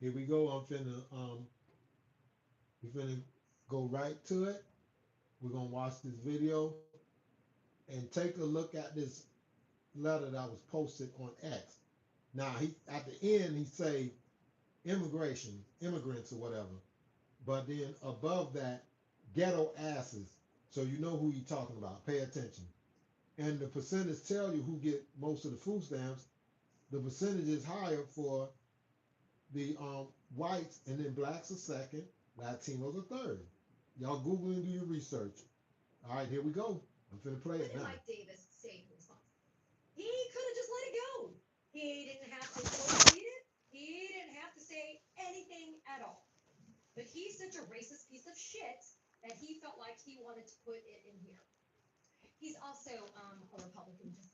Here we go. We finna go right to it. We're gonna watch this video and take a look at this letter that was posted on X. Now he at the end he say immigration, immigrants or whatever. But then above that, ghetto asses. So you know who he talking about. Pay attention. And the percentage tell you who get most of the food stamps. The percentage is higher for the whites, and then blacks are second, Latinos are third. Y'all Google and do your research. All right, here we go. I'm finna play What it did now. Mike Davis say in response? He could have just let it go. He didn't have to tweet it. He didn't have to say anything at all. But he's such a racist piece of shit that he felt like he wanted to put it in here. He's also a Republican. Just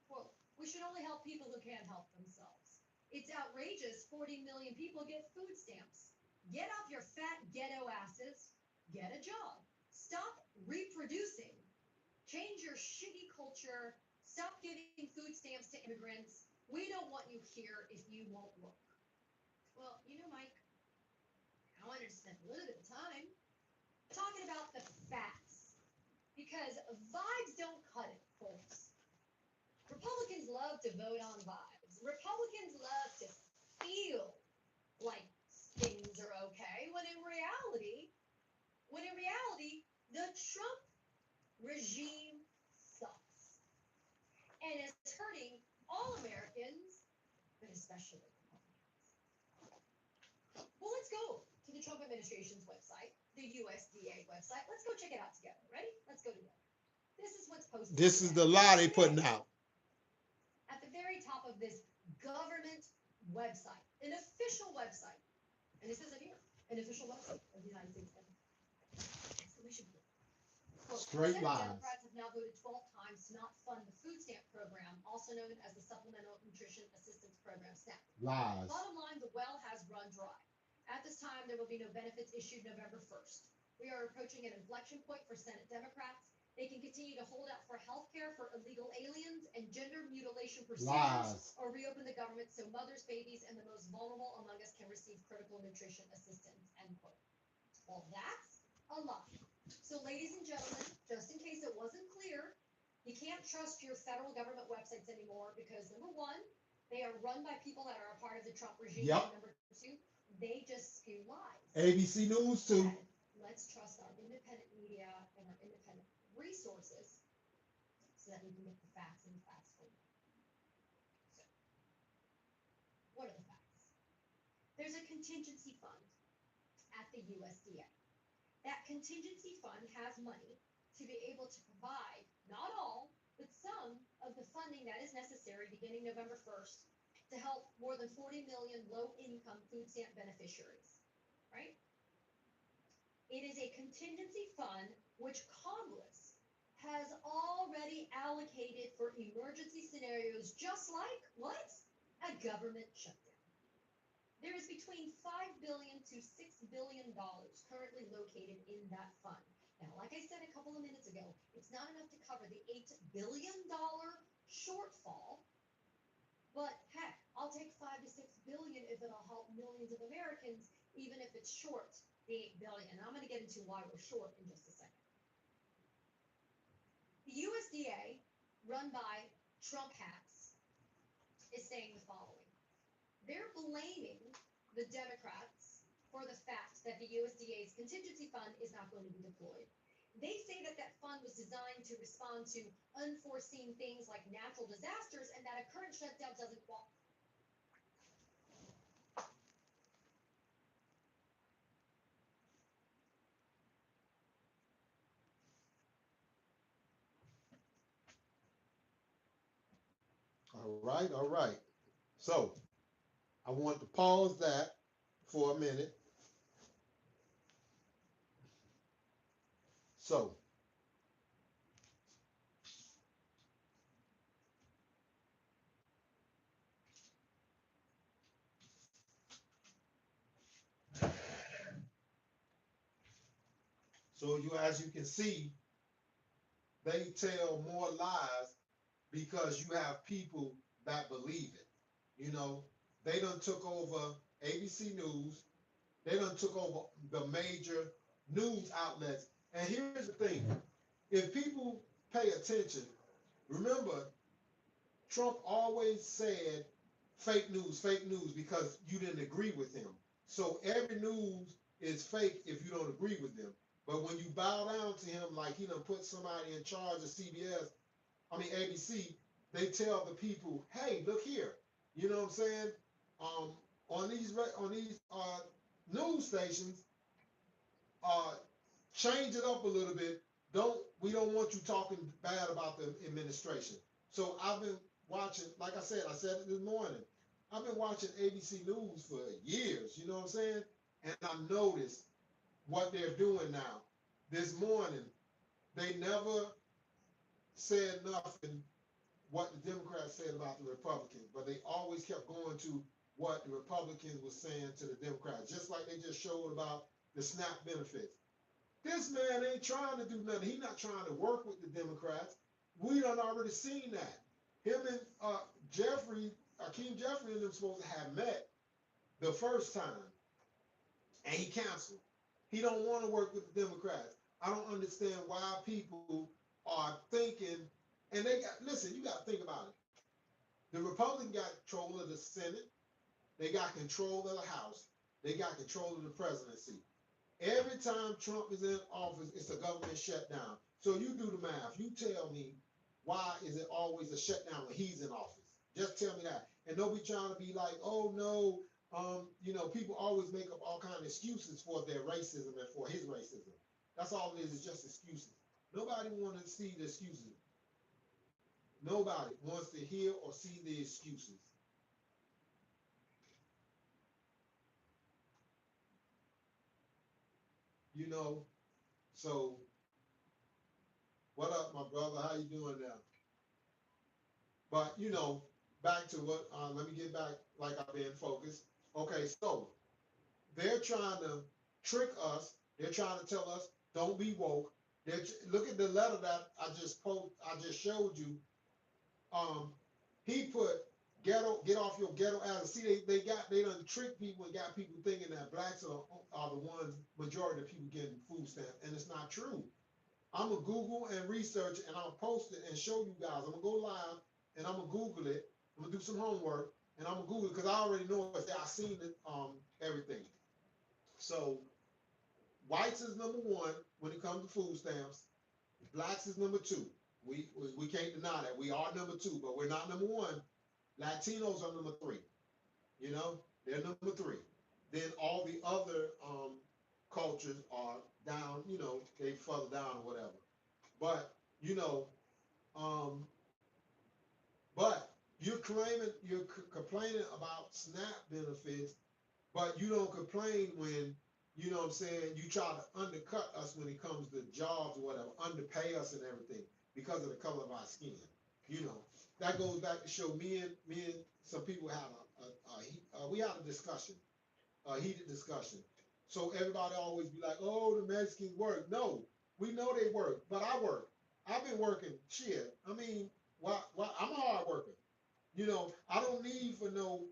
quote: "We should only help people who can't help themselves. It's outrageous. 40 million people get food stamps. Get off your fat ghetto asses. Get a job. Stop reproducing. Change your shitty culture. Stop giving food stamps to immigrants. We don't want you here if you won't work." Well, you know, Mike, I wanted to spend a little bit of time talking about the facts because vibes don't cut it, folks. Republicans love to vote on vibes. Republicans love to feel like things are okay when in reality, the Trump regime sucks and is hurting all Americans, but especially Republicans. Well, let's go to the Trump administration's website, the USDA website. Let's go check it out together. Ready? Let's go together. This is what's posted This is today. the lie they Today, putting out. at the very top of this government website, an official website, and this isn't here, an official website of the United States government. Exclamation point. Quote, Straight Senate lies. Democrats have now voted 12 times to not fund the food stamp program, also known as the Supplemental Nutrition Assistance Program, SNAP. Lies. Bottom line, the well has run dry. At this time, there will be no benefits issued November 1st. We are approaching an inflection point for Senate Democrats. They can continue to hold out for health care for illegal aliens and gender mutilation procedures, Lies. or reopen the government so mothers, babies, and the most vulnerable among us can receive critical nutrition assistance, end quote. Well, that's a lie. So, ladies and gentlemen, just in case it wasn't clear, you can't trust your federal government websites anymore because number one, they are run by people that are a part of the Trump regime. Yep. And number two, they just spew lies. ABC News too. Instead, let's trust our independent media and our independent resources so that we can get the facts and the facts for you. So, what are the facts? There's a contingency fund at the USDA. That contingency fund has money to be able to provide not all, but some of the funding that is necessary beginning November 1st to help more than 40 million low income food stamp beneficiaries, right? It is a contingency fund which Congress has already allocated for emergency scenarios, just like what? A government shutdown. There is between $5 billion to $6 billion currently located in that fund. Now, like I said a couple of minutes ago, it's not enough to cover the $8 billion shortfall. But heck, I'll take 5 to 6 billion if it'll help millions of Americans, even if it's short the 8 billion. And I'm going to get into why we're short in just a second. The USDA, run by Trump hacks, is saying the following. They're blaming the Democrats for the fact that the USDA's contingency fund is not going to be deployed. They say that that fund was designed to respond to unforeseen things like natural disasters and that a current shutdown doesn't qualify. All right, all right. So I want to pause that for a minute. So as you can see, they tell more lies because you have people that believe it. You know, They done took over ABC News. They done took over the major news outlets. And here's the thing: if people pay attention, remember Trump always said fake news, because you didn't agree with him. So every news is fake if you don't agree with them. But when you bow down to him, like he done put somebody in charge of ABC, they tell the people, hey, look here. You know what I'm saying? Um, on these news stations, uh, change it up a little bit. We don't want you talking bad about the administration. So I've been watching, like I said it this morning. I've been watching ABC News for years. You know what I'm saying? And I noticed what they're doing now. This morning, they never said nothing what the Democrats said about the Republicans, but they always kept going to what the Republicans were saying to the Democrats, just like they just showed about the SNAP benefits. This man ain't trying to do nothing. He's not trying to work with the Democrats. We done already seen that. Him and Akeem Jeffrey and them supposed to have met the first time, and he canceled. He don't want to work with the Democrats. I don't understand why people are thinking, and they got, listen, you got to think about it. The Republicans got control of the Senate. They got control of the House. They got control of the presidency. Every time Trump is in office, it's a government shutdown. So you do the math. You tell me, why is it always a shutdown when he's in office? Just tell me that. And don't be trying to be like, oh no, people always make up all kinds of excuses for their racism and for his racism. That's all it is just excuses. Nobody wants to see the excuses. Nobody wants to hear or see the excuses. You know, so what up, my brother? How you doing now? But back to what. Let me get back like I've been focused. Okay, so they're trying to trick us. They're trying to tell us don't be woke. Look at the letter that I just showed you. Um, he put ghetto, get off your ghetto ass. See, they done trick people and got people thinking that blacks are the ones majority of people getting food stamps, and it's not true. I'm gonna Google and research, and I'll post it and show you guys. I'm gonna go live and I'm gonna Google it. I'm gonna do some homework and I'm gonna Google it because I already know it's there. I seen it, everything. So whites is number one when it comes to food stamps. Blacks is number two. We can't deny that. We are number two, but we're not number one. Latinos are number three. They're number three. Then all the other cultures are down. They further down or whatever. But you know, um, but you're complaining about SNAP benefits, but you don't complain when what I'm saying, you try to undercut us when it comes to jobs or whatever, underpay us and everything because of the color of our skin. You know that goes back to show me and some people had we had a discussion, a heated discussion. So everybody always be like, "Oh, the Mexicans work." No, we know they work, but I work. I've been working. Shit, I mean, why? I'm a hard worker. I don't need for no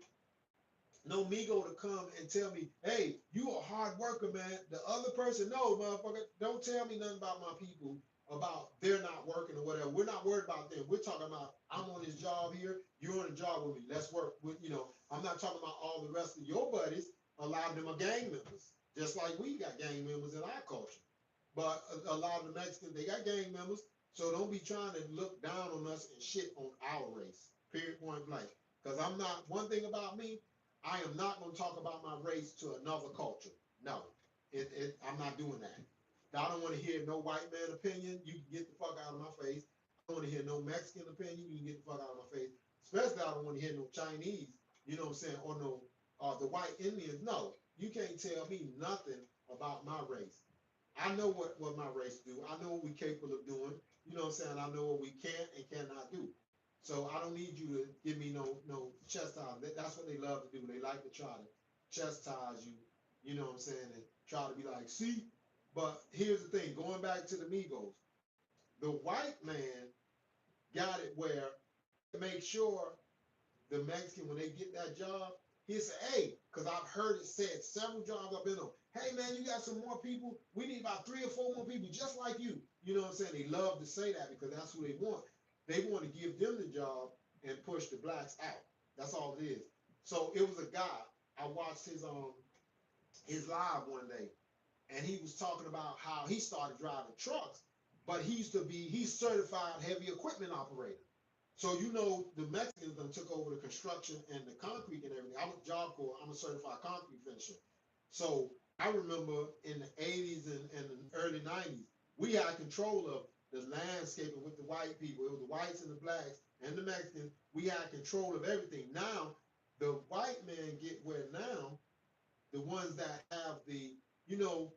Migo to come and tell me, "Hey, you a hard worker, man." The other person, no, motherfucker, don't tell me nothing about my people about they're not working or whatever. We're not worried about them. We're talking about I'm on this job here. You're on a job with me. Let's work. I'm not talking about all the rest of your buddies. A lot of them are gang members, just like we got gang members in our culture. But a lot of the Mexicans, they got gang members. So don't be trying to look down on us and shit on our race. Period, point blank. Because I'm not, one thing about me, I am not going to talk about my race to another culture. No, I'm not doing that. I don't want to hear no white man opinion. You can get the fuck out of my face. I don't want to hear no Mexican opinion. You can get the fuck out of my face. Especially I don't want to hear no Chinese, you know what I'm saying, or no the white Indians. No, you can't tell me nothing about my race. I know what my race do. I know what we're capable of doing. You know what I'm saying? I know what we can and cannot do. So I don't need you to give me no chastise. That's what they love to do. They like to try to chastise you. You know what I'm saying? And try to be like, see. But here's the thing. Going back to the Migos, the white man got it where he'll make sure the Mexican, when they get that job, He'll say, hey, because I've heard it said several jobs I've been on. Hey man, you got some more people. We need about 3 or 4 more people just like you. You know what I'm saying? They love to say that because that's who they want. They want to give them the job and push the blacks out. That's all it is. So it was a guy. I watched his live one day, and he was talking about how he started driving trucks, but he's certified heavy equipment operator. So you know the Mexicans done took over the construction and the concrete and everything. I was Job Corps. I'm a certified concrete finisher. So I remember in the 80s and the early 90s, we had control of the landscaping with the white people. It was the whites and the blacks and the Mexicans. We had control of everything. Now the white men get where now the ones that have the, you know,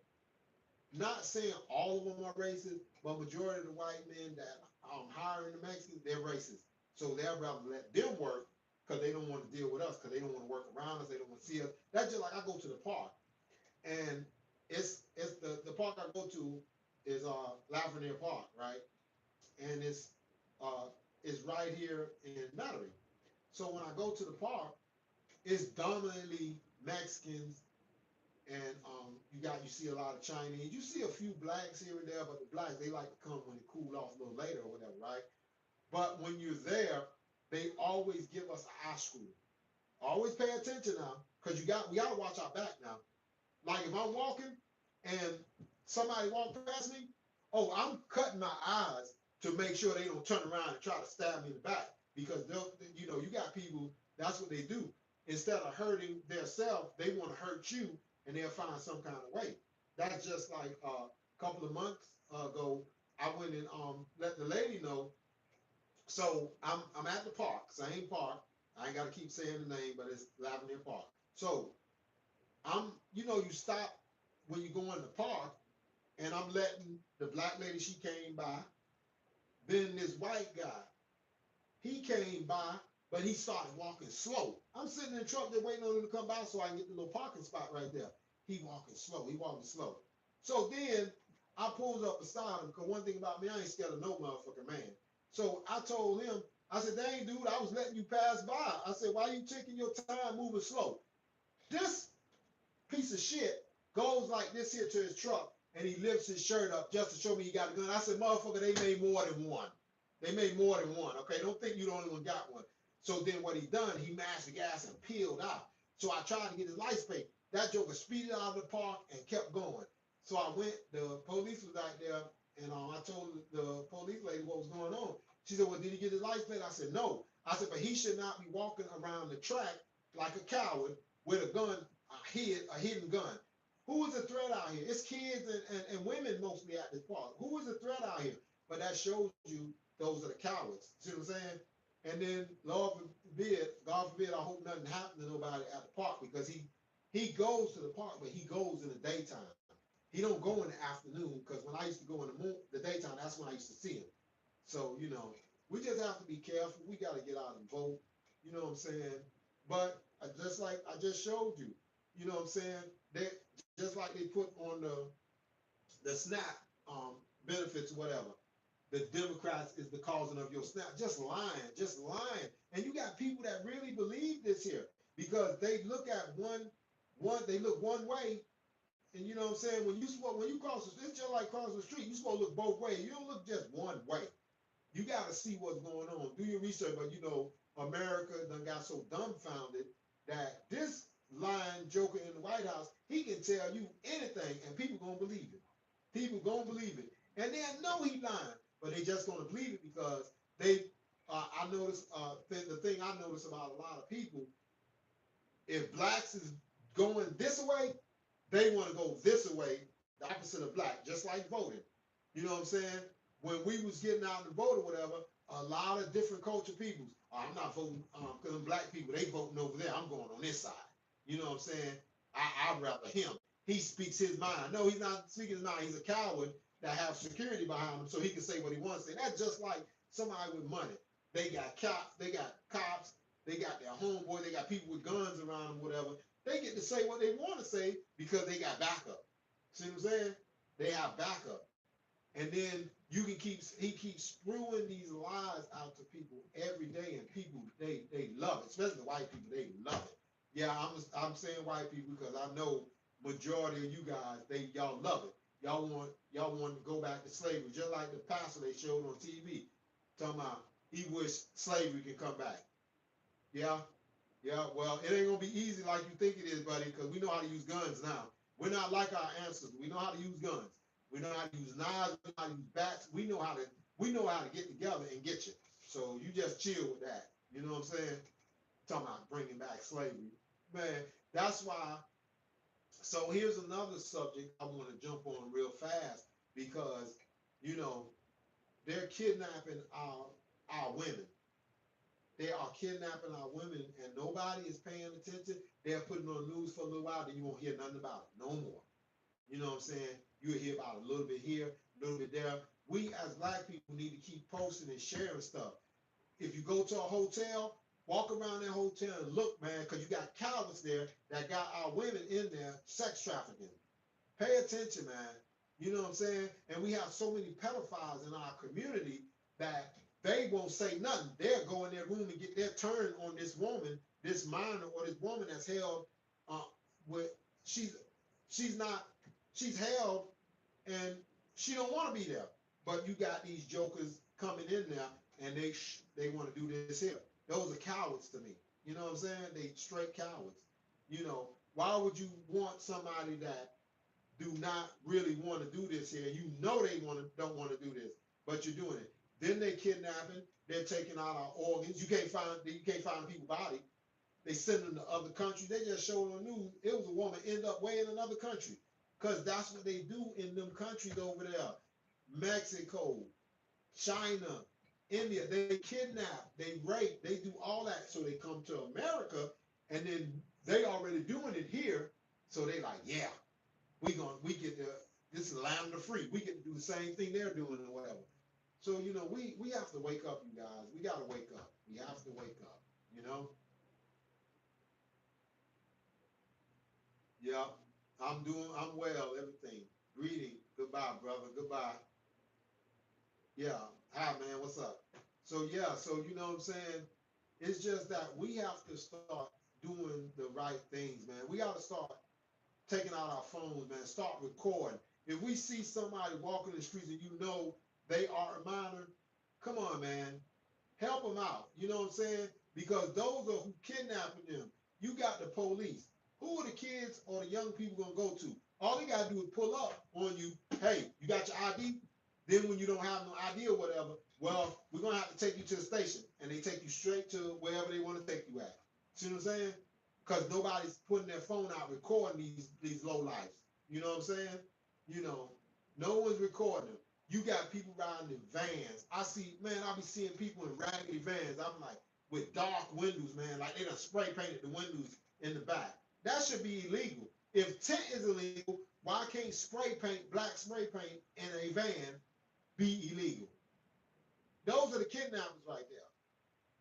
not saying all of them are racist, but majority of the white men that hiring the Mexicans, they're racist. So they'll rather let them work because they don't want to deal with us, because they don't want to work around us, they don't want to see us. That's just like I go to the park, and it's the park I go to is Laverne Park, right? And it's right here in Metairie. So when I go to the park, it's dominantly Mexicans, and you see a lot of Chinese. You see a few blacks here and there, but the blacks, they like to come when it cool off a little later or whatever, right? But when you're there, they always give us an eye screw. Always pay attention now, because we gotta watch our back now. Like if I'm walking and somebody walk past me, oh, I'm cutting my eyes to make sure they don't turn around and try to stab me in the back. Because you got people, that's what they do. Instead of hurting their self, they want to hurt you, and they'll find some kind of way. That's just like a couple of months ago, I went and let the lady know. So I'm at the park, same park. I ain't got to keep saying the name, but it's Lavender Park. So you stop when you go in the park, and I'm letting the black lady, she came by. Then this white guy, he came by, but he started walking slow. I'm sitting in the truck there waiting on him to come by so I can get the little parking spot right there. He walking slow. He walking slow. So then I pulled up beside him, because one thing about me, I ain't scared of no motherfucking man. So I told him, I said, dang, dude, I was letting you pass by. I said, why you taking your time moving slow? This piece of shit goes like this here to his truck, and he lifts his shirt up just to show me he got a gun. I said, motherfucker, they made more than one. They made more than one, okay? Don't think you the only one got one. So then what he done, he mashed the gas and peeled out. So I tried to get his license plate. That joker speeded out of the park and kept going. So I went, the police was out there, and I told the police lady what was going on. She said, well, did he get his license plate? I said, no. I said, but he should not be walking around the track like a coward with a gun, a hidden gun. Who is a threat out here? It's kids and women mostly at this park. Who is a threat out here? But that shows you those are the cowards. See what I'm saying? And then, Lord forbid, God forbid, I hope nothing happened to nobody at the park, because he goes to the park, but he goes in the daytime. He don't go in the afternoon, because when I used to go in the daytime, that's when I used to see him. So, we just have to be careful. We got to get out and vote. You know what I'm saying? But just like I just showed you, you know what I'm saying? They just like they put on the SNAP benefits or whatever. The Democrats is the causing of your SNAP. Just lying, just lying. And you got people that really believe this here, because they look at they look one way, and you know what I'm saying? When you cross the street, it's just like crossing the street. You're supposed to look both ways. You don't look just one way. You got to see what's going on. Do your research, but America done got so dumbfounded that this lying joker in the White House, he can tell you anything, and people gonna believe it. People gonna believe it, and they know he lying, but they just gonna believe it because they. I noticed the thing I notice about a lot of people, if blacks is going this way, they want to go this way, the opposite of black, just like voting. You know what I'm saying? When we was getting out to vote or whatever, a lot of different culture peoples, I'm not voting because black people, they voting over there. I'm going on this side. You know what I'm saying? I'd rather him. He speaks his mind. No, he's not speaking his mind. He's a coward that have security behind him so he can say what he wants to say. That's just like somebody with money. They got cops, they got their homeboy, they got people with guns around them, whatever. They get to say what they want to say because they got backup. See what I'm saying? They have backup. And then he keeps spewing these lies out to people every day, and people they love it, especially the white people, they love it. Yeah, I'm saying white people because I know majority of you guys, y'all love it. Y'all want to go back to slavery, just like the pastor they showed on TV, talking about he wish slavery could come back. Yeah, yeah. Well, it ain't gonna be easy like you think it is, buddy, because we know how to use guns now. We're not like our ancestors. We know how to use guns. We know how to use knives. We know how to use bats. We know how to get together and get you. So you just chill with that. You know what I'm saying? Talking about bringing back slavery, man. That's why. So here's another subject I want to jump on real fast because you know they're kidnapping our women. They are kidnapping our women, and nobody is paying attention. They're putting on the news for a little while, then you won't hear nothing about it no more. You know what I'm saying? You'll hear about it a little bit here, a little bit there. We as black people need to keep posting and sharing stuff. If you go to a hotel, walk around that hotel and look, man, because you got cowards there that got our women in there sex trafficking. Pay attention, man. You know what I'm saying? And we have so many pedophiles in our community that they won't say nothing. They'll go in their room and get their turn on this woman, this minor or this woman that's held uh, with she's she's not she's held and she don't want to be there. But you got these jokers coming in there and they want to do this here. Those are cowards to me. You know what I'm saying? They straight cowards. You know, why would you want somebody that do not really want to do this here? You know they don't want to do this, but you're doing it. Then they kidnapping. They're taking out our organs. You can't find people's body. They send them to other countries. They just showed on the news. It was a woman end up way in another country, because that's what they do in them countries over there. Mexico, China, India. They kidnap, they rape, they do all that. So they come to America, and then they already doing it here. So they like, yeah, we get this is the land of the free. We get to do the same thing they're doing or whatever. So we have to wake up, you guys. We got to wake up. We have to wake up. You know. Yeah. I'm well. Everything. Greeting. Goodbye, brother. Goodbye. Yeah. Hi, man. What's up? So yeah. So you know what I'm saying. It's just that we have to start doing the right things, man. We got to start taking out our phones, man. Start recording. If we see somebody walking the streets and you know they are a minor, come on, man. Help them out. You know what I'm saying? Because those are who kidnapping them. You got the police. Who are the kids or the young people gonna go to? All they gotta do is pull up on you. Hey, you got your ID? Then when you don't have no ID or whatever, well, we're gonna have to take you to the station, and they take you straight to wherever they want to take you at. See what I'm saying? Because nobody's putting their phone out recording these low lives. You know what I'm saying? You know, no one's recording them. You got people riding in vans. I be seeing people in raggedy vans. I'm like, with dark windows, man. Like they done spray painted the windows in the back. That should be illegal. If tint is illegal, why can't black spray paint in a van be illegal? Those are the kidnappers right there.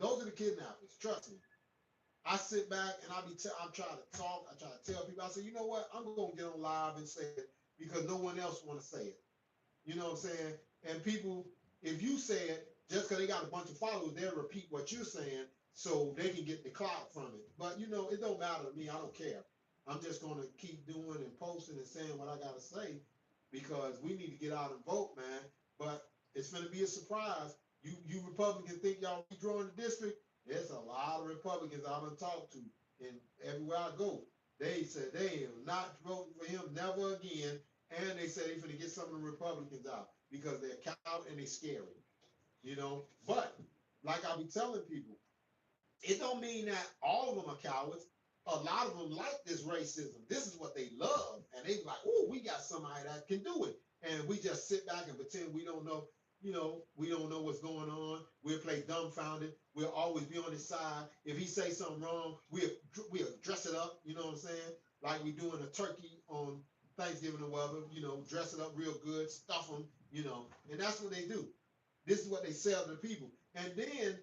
Those are the kidnappers. Trust me. I sit back and I'm trying to talk. I try to tell people. I say, you know what? I'm gonna get on live and say it because no one else want to say it. You know what I'm saying? And people, if you say it, just because they got a bunch of followers, they'll repeat what you're saying so they can get the clout from it. But it don't matter to me. I don't care. I'm just gonna keep doing and posting and saying what I gotta say because we need to get out and vote, man. But it's gonna be a surprise. You Republicans think y'all redrawing the district? There's a lot of Republicans I've been talked to, and everywhere I go, they said they are not voting for him, never again. And they say they're going to get some of the Republicans out because they're coward and they're scary, you know. But like I be telling people, it don't mean that all of them are cowards. A lot of them like this racism. This is what they love, and they like, oh, we got somebody that can do it, and we just sit back and pretend we don't know. We don't know what's going on. We'll play dumbfounded. We'll always be on his side. If he say something wrong, we'll dress it up. You know what I'm saying? Like we doing a turkey on Thanksgiving or whatever. Dress it up real good, stuff them. And that's what they do. This is what they sell to the people, and then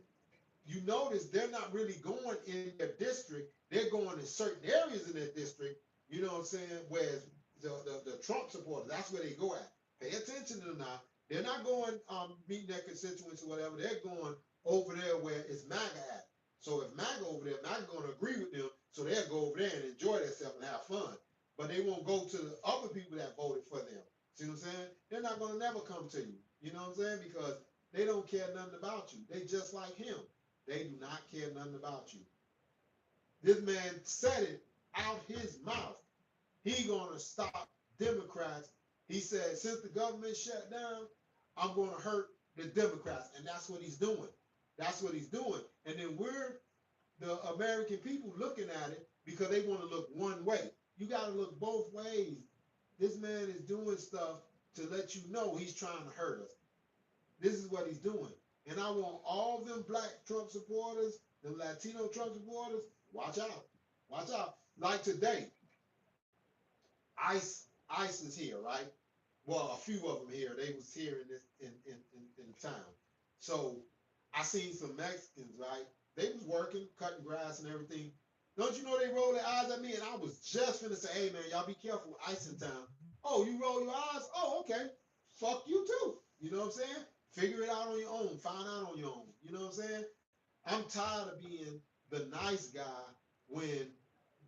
you notice they're not really going in their district. They're going in certain areas in their district. You know what I'm saying? Whereas the Trump supporters, that's where they go at. Pay attention to them now. They're not going meeting their constituents or whatever. They're going over there where it's MAGA at. So if MAGA over there, MAGA going to agree with them. So they'll go over there and enjoy themselves and have fun. But they won't go to the other people that voted for them. See what I'm saying? They're not going to never come to you. You know what I'm saying? Because they don't care nothing about you. They just like him. They do not care nothing about you. This man said it out his mouth. He going to stop Democrats. He said, since the government shut down, I'm going to hurt the Democrats. And that's what he's doing. That's what he's doing. And then we're the American people looking at it because they want to look one way. You got to look both ways. This man is doing stuff to let you know he's trying to hurt us. This is what he's doing. And I want all them black Trump supporters, the Latino Trump supporters, watch out. Watch out. Like today, ICE is here, right? Well, a few of them here. They was here in this in town. So I seen some Mexicans, right? They was working, cutting grass and everything. Don't you know they rolled their eyes at me? And I was just finna say, hey man, y'all be careful, ICE in town. Oh, you roll your eyes? Oh, okay. Fuck you too. You know what I'm saying? Figure it out on your own. Find out on your own. You know what I'm saying? I'm tired of being the nice guy when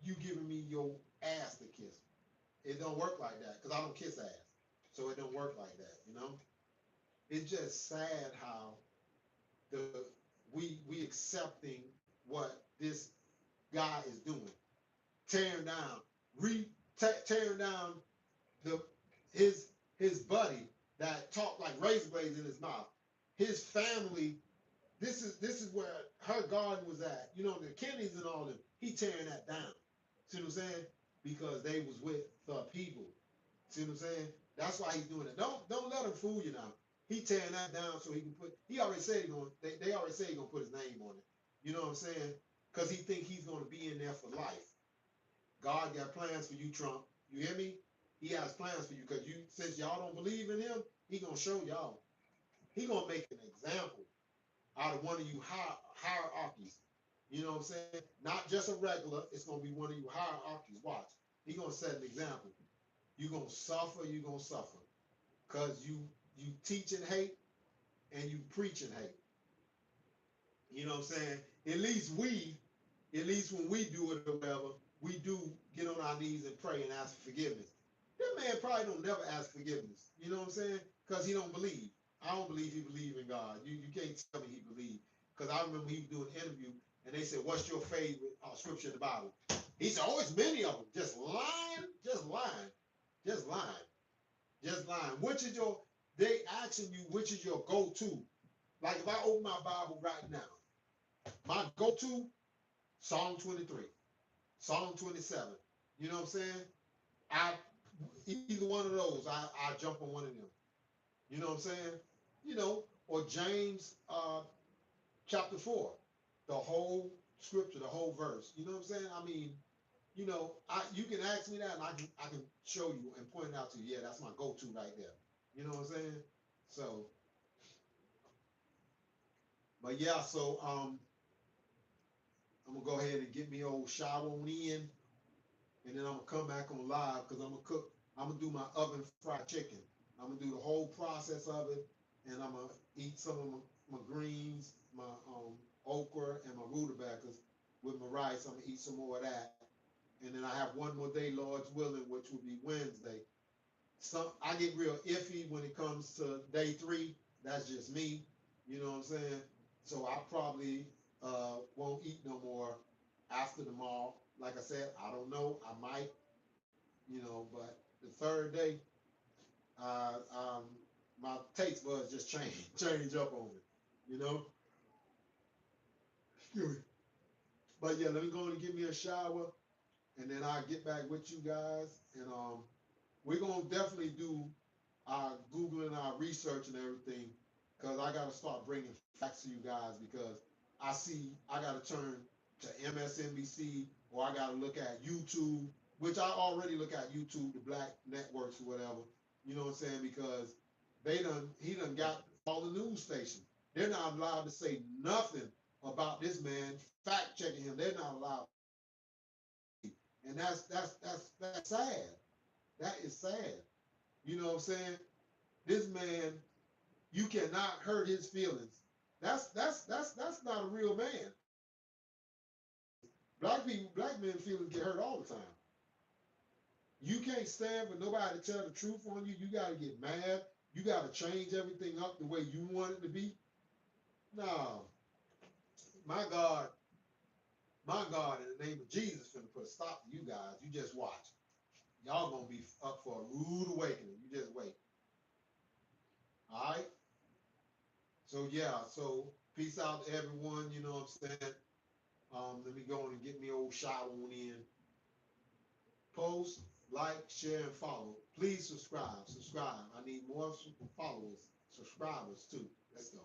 you giving me your ass to kiss. It don't work like that because I don't kiss ass. So it don't work like that, you know? It's just sad how the we accepting what this guy is doing. Tearing down, tearing down the his buddy that talked like razor blades in his mouth. His family, this is where her garden was at. You know, the Kennedys and all them. He tearing that down. See what I'm saying? Because they was with the people. See what I'm saying? That's why he's doing it. Don't let him fool you now. He tearing that down so he can put. He already said he going. They already said he gonna put his name on it. You know what I'm saying? Because he think he's gonna be in there for life. God got plans for you, Trump. You hear me? He has plans for you because you, since y'all don't believe in him, he gonna show y'all. He gonna make an example out of one of you hierarchies. You know what I'm saying? Not just a regular. It's gonna be one of you hierarchies. Watch. He gonna set an example. You gonna suffer. You gonna suffer because you teaching hate and you preaching hate. You know what I'm saying? At least when we do it or whatever, we do get on our knees and pray and ask for forgiveness. That man probably don't never ask forgiveness. You know what I'm saying? Because he don't believe. I don't believe he believe in God. You can't tell me he believe. Because I remember he was doing an interview and they said, "What's your favorite scripture in the Bible?" He said, "Oh, it's many of them. Just lying, just lying, just lying, just lying." Which is your? They asking you which is your go-to. Like if I open my Bible right now, my go-to Psalm 23, Psalm 27. You know what I'm saying? I either one of those, I jump on one of them. You know what I'm saying? You know, or James chapter 4, the whole scripture, the whole verse. You know what I'm saying? I mean, you know, you can ask me that and I can show you and point it out to you. Yeah, that's my go-to right there. You know what I'm saying? So, but yeah, so I'm gonna go ahead and get me old shower on in, and then I'm gonna come back on live because I'm gonna cook. I'm gonna do my oven fried chicken. I'm gonna do the whole process of it, and I'm gonna eat some of my greens, my okra, and my rutabagas with my rice. I'm gonna eat some more of that, and then I have one more day, Lord's willing, which will be Wednesday. I get real iffy when it comes to day 3. That's just me. You know what I'm saying? So I probably won't eat no more after tomorrow. Like I said, I don't know. I might, but the 3rd day, my taste buds just change up on me. You know. But yeah, let me go and get me a shower, and then I'll get back with you guys, and we're gonna definitely do our Googling, our research, and everything, because I got to start bringing facts to you guys. Because I see I got to turn to MSNBC, or I got to look at YouTube, which I already look at YouTube, the black networks or whatever. You know what I'm saying? Because he done got all the news stations. They're not allowed to say nothing about this man. Fact checking him, they're not allowed, and that's sad. That is sad. You know what I'm saying? This man, you cannot hurt his feelings. That's not a real man. Black men feelings get hurt all the time. You can't stand for nobody to tell the truth on you. You gotta get mad. You gotta change everything up the way you want it to be. No, my God, in the name of Jesus, finna put a stop to you guys. You just watch. Y'all gonna be up for a rude awakening. You just wait. All right. So yeah. So peace out to everyone. You know what I'm saying. Let me go on and get me old shower on in. Post, like, share, and follow. Please subscribe. Subscribe. I need more followers, subscribers too. Let's go.